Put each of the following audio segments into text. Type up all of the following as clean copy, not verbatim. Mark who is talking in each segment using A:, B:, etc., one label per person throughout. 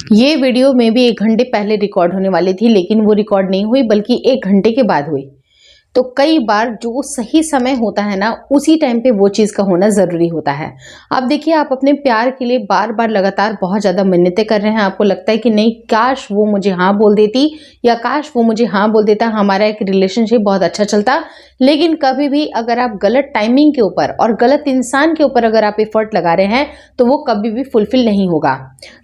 A: ये वीडियो में भी 1 घंटे पहले रिकॉर्ड होने वाली थी, लेकिन वो रिकॉर्ड नहीं हुई बल्कि 1 घंटे के बाद हुई। तो कई बार जो सही समय होता है ना, उसी टाइम पे वो चीज़ का होना ज़रूरी होता है। अब देखिए, आप अपने प्यार के लिए बार-बार लगातार बहुत ज़्यादा मिन्नतें कर रहे हैं, आपको लगता है कि नहीं, काश वो मुझे हाँ बोल देती या काश वो मुझे हाँ बोल देता, हमारा एक रिलेशनशिप बहुत अच्छा चलता। लेकिन कभी भी अगर आप गलत टाइमिंग के ऊपर और गलत इंसान के ऊपर अगर आप एफर्ट लगा रहे हैं, तो वो कभी भी फुलफिल नहीं होगा।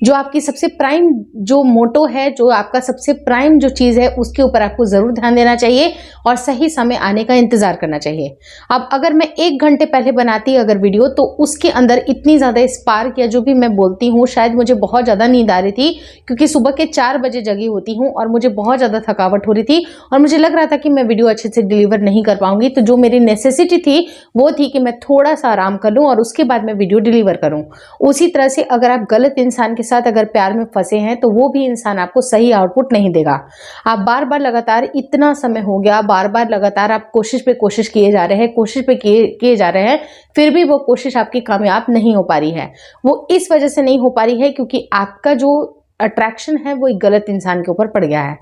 A: जो आपकी सबसे प्राइम जो मोटो है, जो आपका सबसे प्राइम जो चीज़ है, उसके ऊपर आपको ज़रूर ध्यान देना चाहिए और सही समय आने का इंतज़ार करना चाहिए। अब अगर मैं 1 घंटे पहले बनाती अगर वीडियो, तो उसके अंदर इतनी ज़्यादा स्पार्क या जो भी मैं बोलती हूँ, शायद मुझे बहुत ज़्यादा नींद आ रही थी, क्योंकि सुबह के 4 बजे जगी होती हूँ और मुझे बहुत ज़्यादा थकावट हो रही थी और मुझे लग रहा था कि मैं वीडियो अच्छे से डिलीवर नहीं कर पाऊंगी। तो जो मेरी नेसेसिटी थी वो थी कि मैं थोड़ा सा आराम कर लूँ और उसके बाद मैं वीडियो डिलीवर करूँ। उसी तरह से अगर आप गलत इंसान के साथ अगर प्यार में फंसे हैं, तो वो भी इंसान आपको सही आउटपुट नहीं देगा। आप बार बार लगातार, इतना समय हो गया, बार बार लगातार आप कोशिश पे कोशिश किए जा रहे हैं, कोशिश पे किए जा रहे हैं, फिर भी वो कोशिश आपकी कामयाब नहीं हो पा रही है। वो इस वजह से नहीं हो पा रही है क्योंकि आपका जो अट्रैक्शन है वो एक गलत इंसान के ऊपर पड़ गया है।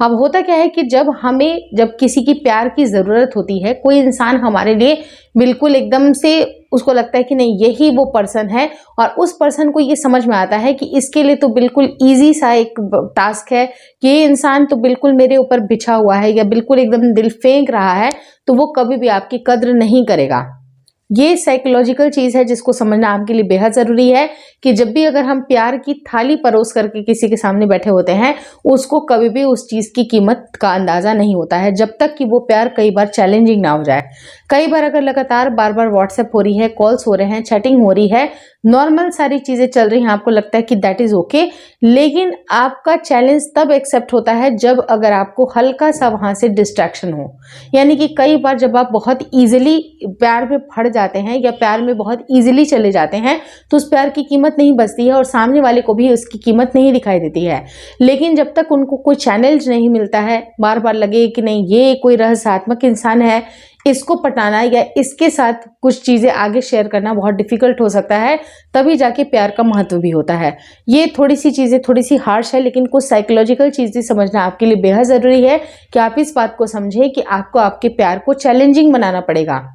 A: अब होता क्या है कि जब किसी की प्यार की ज़रूरत होती है, कोई इंसान हमारे लिए बिल्कुल एकदम से उसको लगता है कि नहीं, यही वो पर्सन है, और उस पर्सन को ये समझ में आता है कि इसके लिए तो बिल्कुल ईजी सा एक टास्क है कि ये इंसान तो बिल्कुल मेरे ऊपर बिछा हुआ है या बिल्कुल एकदम दिल फेंक रहा है, तो वो कभी भी आपकी कद्र नहीं करेगा। ये साइकोलॉजिकल चीज़ है जिसको समझना आपके लिए बेहद ज़रूरी है कि जब भी अगर हम प्यार की थाली परोस करके किसी के सामने बैठे होते हैं, उसको कभी भी उस चीज़ की कीमत का अंदाज़ा नहीं होता है, जब तक कि वो प्यार कई बार चैलेंजिंग ना हो जाए। कई बार अगर लगातार बार बार व्हाट्सएप हो रही है, कॉल्स हो रहे हैं, चैटिंग हो रही है, नॉर्मल सारी चीज़ें चल रही हैं, आपको लगता है कि दैट इज़ ओके, लेकिन आपका चैलेंज तब एक्सेप्ट होता है जब अगर आपको हल्का सा वहाँ से डिस्ट्रैक्शन हो। यानी कि कई बार जब आप बहुत ईजिली प्यार में पड़ जाते हैं या प्यार में बहुत ईजिली चले जाते हैं, तो उस प्यार की कीमत नहीं बचती है और सामने वाले को भी उसकी कीमत नहीं दिखाई देती है। लेकिन जब तक उनको कोई चैनल नहीं मिलता है, बार बार लगे कि नहीं, ये कोई रहस्यात्मक इंसान है, इसको पटाना या इसके साथ कुछ चीज़ें आगे शेयर करना बहुत डिफिकल्ट हो सकता है, तभी जाके प्यार का महत्व भी होता है। ये थोड़ी सी चीज़ें थोड़ी सी हार्श है, लेकिन कुछ साइकोलॉजिकल चीज़ें समझना आपके लिए बेहद ज़रूरी है कि आप इस बात को समझें कि आपको आपके प्यार को चैलेंजिंग बनाना पड़ेगा।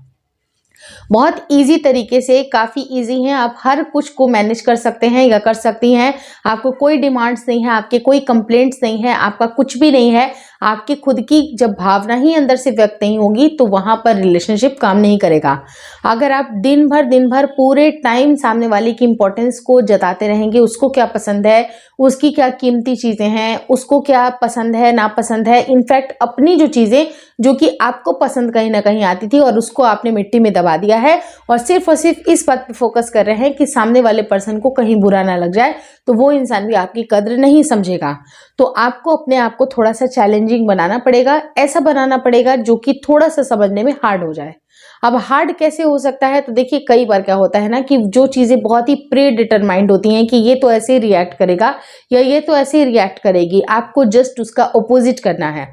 A: बहुत इजी तरीके से, काफ़ी इजी है, आप हर कुछ को मैनेज कर सकते हैं या कर सकती हैं। आपको कोई डिमांड्स नहीं है, आपके कोई कंप्लेंट्स नहीं है, आपका कुछ भी नहीं है। आपकी खुद की जब भावना ही अंदर से व्यक्त नहीं होगी, तो वहाँ पर रिलेशनशिप काम नहीं करेगा। अगर आप दिन भर पूरे टाइम सामने वाले की इंपॉर्टेंस को जताते रहेंगे, उसको क्या पसंद है, उसकी क्या कीमती चीज़ें हैं, उसको क्या पसंद है, नापसंद है, इनफैक्ट अपनी जो चीज़ें जो कि आपको पसंद कहीं ना कहीं आती थी और उसको आपने मिट्टी में दबा दिया है और सिर्फ इस बात पे फोकस कर रहे हैं कि सामने वाले पर्सन को कहीं बुरा ना लग जाए, तो वो इंसान भी आपकी कद्र नहीं समझेगा। तो आपको अपने आप को थोड़ा सा चैलेंजिंग बनाना पड़ेगा, ऐसा बनाना पड़ेगा जो कि थोड़ा सा समझने में हार्ड हो जाए। अब हार्ड कैसे हो सकता है? तो देखिए, कई बार क्या होता है ना कि जो चीज़ें बहुत ही प्री डिटरमाइंड होती हैं कि ये तो ऐसे ही रिएक्ट करेगा या ये तो ऐसे ही रिएक्ट करेगी, आपको जस्ट उसका ऑपोजिट करना है।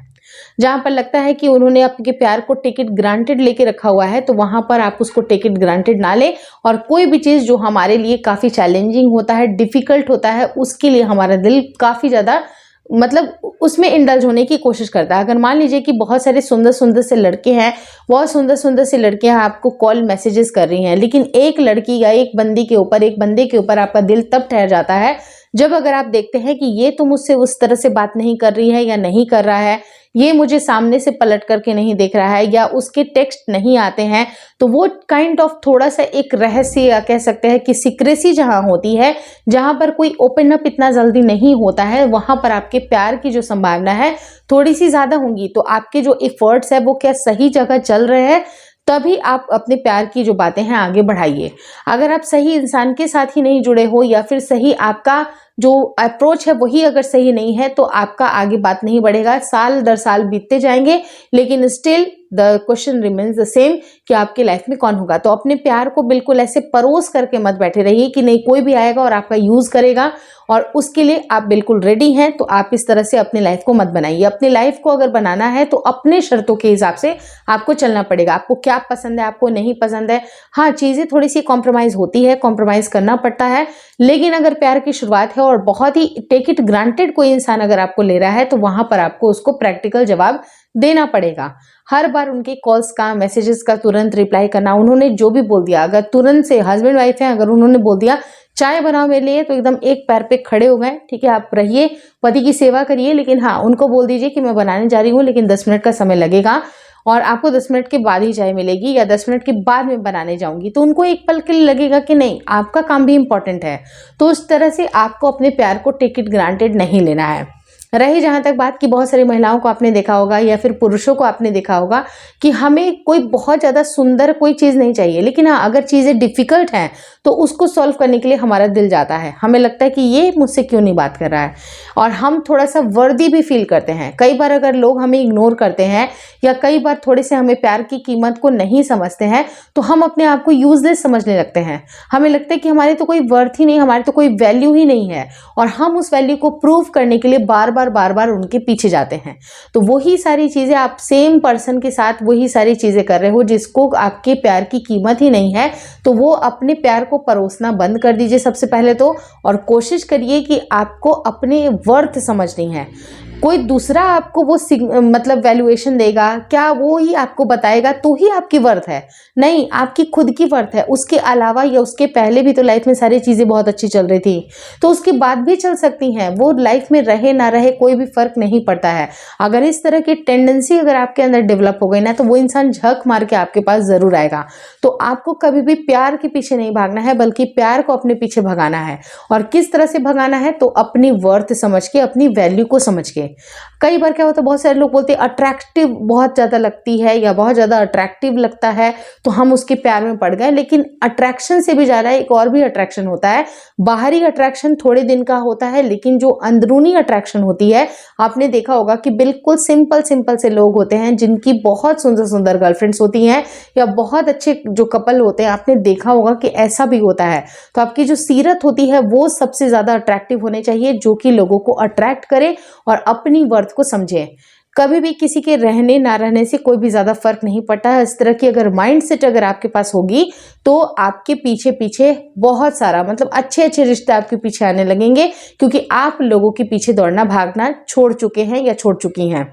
A: जहाँ पर लगता है कि उन्होंने आपके प्यार को टेक इट ग्रांटेड लेके रखा हुआ है, तो वहाँ पर आप उसको टेक इट ग्रांटेड ना ले, और कोई भी चीज़ जो हमारे लिए काफ़ी चैलेंजिंग होता है, डिफ़िकल्ट होता है, उसके लिए हमारा दिल काफ़ी ज़्यादा मतलब उसमें इंडल्ज होने की कोशिश करता है। अगर मान लीजिए कि बहुत सारे सुंदर सुंदर से लड़के हैं, बहुत सुंदर सुंदर से लड़कियां आपको कॉल मैसेजेस कर रही हैं, लेकिन एक लड़की या एक बंदी के ऊपर, एक बंदे के ऊपर आपका दिल तब ठहर जाता है जब अगर आप देखते हैं कि ये तो मुझसे उस तरह से बात नहीं कर रही है या नहीं कर रहा है, ये मुझे सामने से पलट करके नहीं देख रहा है या उसके टेक्स्ट नहीं आते हैं, तो वो काइंड ऑफ थोड़ा सा एक रहस्य या कह सकते हैं कि सीक्रेसी जहाँ होती है, जहाँ पर कोई ओपन अप इतना जल्दी नहीं होता है, वहाँ पर आपके प्यार की जो संभावना है थोड़ी सी ज़्यादा होंगी। तो आपके जो एफर्ट्स है वो क्या सही जगह चल रहे हैं, तभी आप अपने प्यार की जो बातें हैं आगे बढ़ाइए। अगर आप सही इंसान के साथ ही नहीं जुड़े हो या फिर सही आपका जो अप्रोच है वही अगर सही नहीं है, तो आपका आगे बात नहीं बढ़ेगा। साल दर साल बीतते जाएंगे, लेकिन still the question remains the same कि आपके लाइफ में कौन होगा। तो अपने प्यार को बिल्कुल ऐसे परोस करके मत बैठे रहिए कि नहीं कोई भी आएगा और आपका यूज करेगा और उसके लिए आप बिल्कुल रेडी हैं। तो आप इस तरह से अपनी लाइफ को मत बनाइए। अपनी लाइफ को अगर बनाना है तो अपने शर्तों के हिसाब से आपको चलना पड़ेगा। आपको क्या पसंद है, आपको नहीं पसंद है, हाँ चीजें थोड़ी सी कॉम्प्रोमाइज होती है, कॉम्प्रोमाइज करना पड़ता है, लेकिन अगर प्यार की शुरुआत है और बहुत ही टेक इट ग्रांटेड कोई इंसान अगर आपको ले रहा है तो वहां पर आपको उसको प्रैक्टिकल जवाब देना पड़ेगा। हर बार उनके कॉल्स का, मैसेजेस का तुरंत रिप्लाई करना, उन्होंने जो भी बोल दिया, अगर तुरंत से हस्बैंड वाइफ है, अगर उन्होंने बोल दिया चाय बनाओ मेरे लिए, तो एकदम एक पैर पे खड़े हो गए। ठीक है, आप रहिए, पति की सेवा करिए, लेकिन हाँ उनको बोल दीजिए कि मैं बनाने जा रही हूँ लेकिन 10 मिनट का समय लगेगा और आपको 10 मिनट के बाद ही चाय मिलेगी या 10 मिनट के बाद मैं बनाने जाऊंगी। तो उनको एक पल के लिए लगेगा कि नहीं आपका काम भी इंपॉर्टेंट है। तो उस तरह से आपको अपने प्यार को टेक इट ग्रांटेड नहीं लेना है। रही जहां तक बात कि बहुत सारी महिलाओं को आपने देखा होगा या फिर पुरुषों को आपने देखा होगा कि हमें कोई बहुत ज्यादा सुंदर कोई चीज नहीं चाहिए, लेकिन हाँ अगर चीजें डिफिकल्ट हैं तो उसको सॉल्व करने के लिए हमारा दिल जाता है। हमें लगता है कि ये मुझसे क्यों नहीं बात कर रहा है और हम थोड़ा सा वर्दी भी फील करते हैं। कई बार अगर लोग हमें इग्नोर करते हैं या कई बार थोड़े से हमें प्यार की कीमत को नहीं समझते हैं तो हम अपने आप को यूजलेस समझने लगते हैं। हमें लगता है कि हमारी तो कोई वर्थ ही नहीं, हमारी तो कोई वैल्यू ही नहीं है और हम उस वैल्यू को प्रूव करने के लिए बार बार उनके पीछे जाते हैं। तो वही सारी चीजें आप सेम पर्सन के साथ वही सारी चीजें कर रहे हो जिसको आपके प्यार की कीमत ही नहीं है। तो वो अपने प्यार को परोसना बंद कर दीजिए सबसे पहले तो, और कोशिश करिए कि आपको अपने वर्थ समझनी है। कोई दूसरा आपको वो मतलब वैल्यूएशन देगा क्या, वो ही आपको बताएगा तो ही आपकी वर्थ है, नहीं आपकी खुद की वर्थ है। उसके अलावा या उसके पहले भी तो लाइफ में सारी चीजें बहुत अच्छी चल रही थी, तो उसके बाद भी चल सकती हैं। वो लाइफ में रहे ना रहे कोई भी फर्क नहीं पड़ता है। अगर इस तरह की टेंडेंसी अगर आपके अंदर डेवलप हो गई ना तो वो इंसान झक मार के आपके पास जरूर आएगा। तो आपको कभी भी प्यार के पीछे नहीं भागना है बल्कि प्यार को अपने पीछे भगाना है। और किस तरह से भगाना है, तो अपनी वर्थ समझ के, अपनी वैल्यू को समझ के। कई बार क्या होता है, बहुत सारे लोग बोलते हैं अट्रैक्टिव बहुत ज्यादा लगती है या बहुत ज्यादा अट्रैक्टिव लगता है तो हम उसके प्यार में पड़ गए, लेकिन अट्रैक्शन से भी ज्यादा एक और भी अट्रैक्शन होता है। बाहरी अट्रैक्शन थोड़े दिन का होता है, लेकिन जो अंदरूनी अट्रैक्शन होती है, आपने देखा होगा कि बिल्कुल सिंपल से लोग होते हैं जिनकी बहुत सुंदर सुंदर गर्लफ्रेंड्स होती हैं या बहुत अच्छे जो कपल होते हैं, आपने देखा होगा कि ऐसा भी होता है। तो आपकी जो सीरत होती है वो सबसे ज्यादा अट्रैक्टिव होने चाहिए, जो कि लोगों को अट्रैक्ट करे और अपनी वर्थ को समझे। कभी भी किसी के रहने ना रहने से कोई भी ज्यादा फर्क नहीं पड़ता है। इस तरह की अगर माइंड सेट अगर आपके पास होगी तो आपके पीछे पीछे बहुत सारा मतलब अच्छे अच्छे रिश्ते आपके पीछे आने लगेंगे, क्योंकि आप लोगों के पीछे दौड़ना भागना छोड़ चुके हैं या छोड़ चुकी हैं।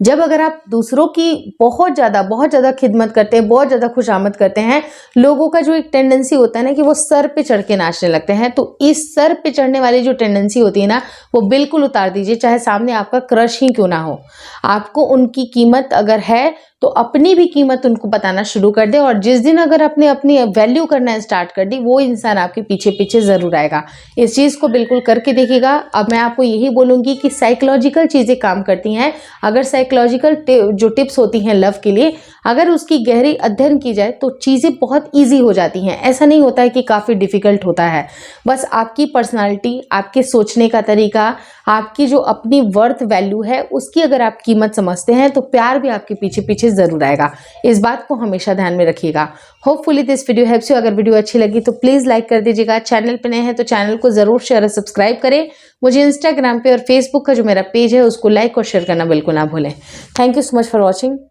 A: जब अगर आप दूसरों की बहुत ज़्यादा खिदमत करते हैं, बहुत ज़्यादा खुशामद करते हैं, लोगों का जो एक टेंडेंसी होता है ना कि वो सर पे चढ़ के नाचने लगते हैं, तो इस सर पे चढ़ने वाली जो टेंडेंसी होती है ना वो बिल्कुल उतार दीजिए, चाहे सामने आपका क्रश ही क्यों ना हो। आपको उनकी कीमत अगर है तो अपनी भी कीमत उनको बताना शुरू कर दे, और जिस दिन अगर अपनी वैल्यू करना स्टार्ट कर दी वो इंसान आपके पीछे पीछे जरूर आएगा। इस चीज़ को बिल्कुल करके देखिएगा। अब मैं आपको यही बोलूँगी कि साइकोलॉजिकल चीज़ें काम करती हैं। अगर साइकोलॉजिकल जो टिप्स होती हैं लव के लिए, अगर उसकी गहरी अध्ययन की जाए तो चीज़ें बहुत ईजी हो जाती हैं। ऐसा नहीं होता है कि काफ़ी डिफ़िकल्ट होता है। बस आपकी पर्सनालिटी, आपके सोचने का तरीका, आपकी जो अपनी वर्थ वैल्यू है उसकी अगर आप कीमत समझते हैं तो प्यार भी आपके पीछे पीछे जरूर आएगा। इस बात को हमेशा ध्यान में रखिएगा। Hopefully this video helps you. अगर वीडियो अच्छी लगी तो प्लीज़ लाइक कर दीजिएगा। चैनल पे नए हैं तो चैनल को ज़रूर शेयर और सब्सक्राइब करें। मुझे इंस्टाग्राम पे और फेसबुक का जो मेरा पेज है उसको लाइक और शेयर करना बिल्कुल ना भूलें। Thank you so much for watching.